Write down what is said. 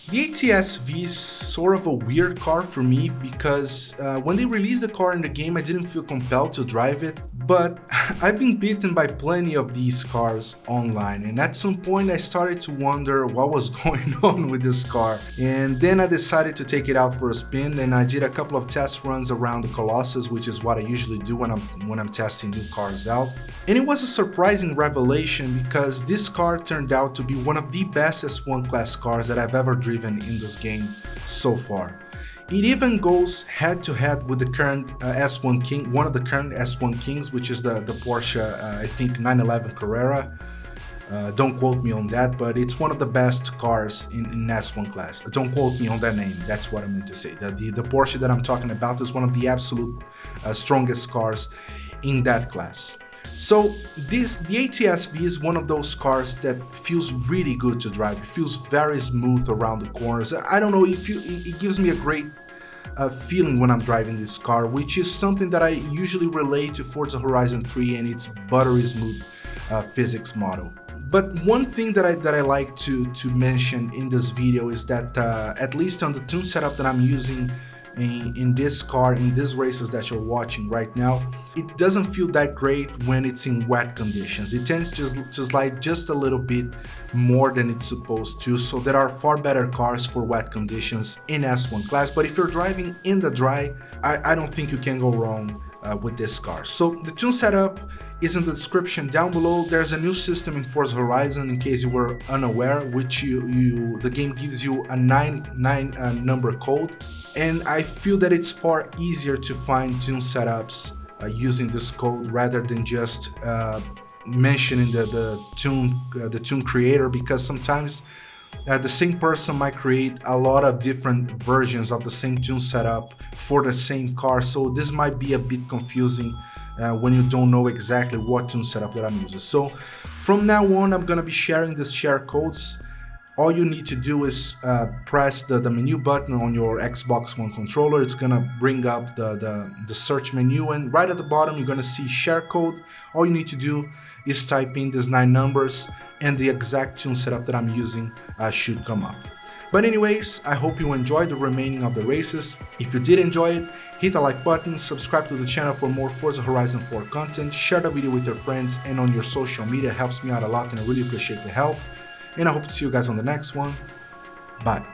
The ATS V is sort of a weird car for me because when they released the car in the game I didn't feel compelled to drive it, but I've been beaten by plenty of these cars online, and at some point I started to wonder what was going on with this car, and then I decided to take it out for a spin, and I did a couple of test runs around the Colossus, which is what I usually do when I'm testing new cars out. And it was a surprising revelation because this car turned out to be one of the best S1-Class cars that I've ever driven in this game so far. It even goes head to head with the current S1 King, one of the current S1 Kings, which is the Porsche, I think 911 Carrera. Don't quote me on that, but it's one of the best cars in S1 class. Don't quote me on that name, that's what I meant to say. The Porsche that I'm talking about is one of the absolute strongest cars in that class. So the ATS V is one of those cars that feels really good to drive. It feels very smooth around the corners. I don't know, it gives me a great feeling when I'm driving this car, which is something that I usually relate to Forza Horizon 3 and its buttery smooth physics model. But one thing that I like to mention in this video is that at least on the tune setup that I'm using in this car, in these races that you're watching right now, it doesn't feel that great when it's in wet conditions. It tends to slide just a little bit more than it's supposed to, so there are far better cars for wet conditions in S1 class, but if you're driving in the dry, I don't think you can go wrong with this car. So the tune setup is in the description down below. There's a new system in Forza Horizon, in case you were unaware, which the game gives you a 9 number code, and I feel that it's far easier to find tune setups using this code rather than just mentioning the tune creator, because sometimes the same person might create a lot of different versions of the same tune setup for the same car, so this might be a bit confusing when you don't know exactly what tune setup that I'm using. So from now on, I'm gonna be sharing these share codes. All you need to do is press the menu button on your Xbox One controller. It's gonna bring up the search menu, and right at the bottom you're gonna see share code. All you need to do is type in these 9 numbers and the exact tune setup that I'm using should come up. But anyways, I hope you enjoyed the remaining of the races. If you did enjoy it, hit the like button, subscribe to the channel for more Forza Horizon 4 content, share the video with your friends and on your social media. It helps me out a lot and I really appreciate the help. And I hope to see you guys on the next one. Bye.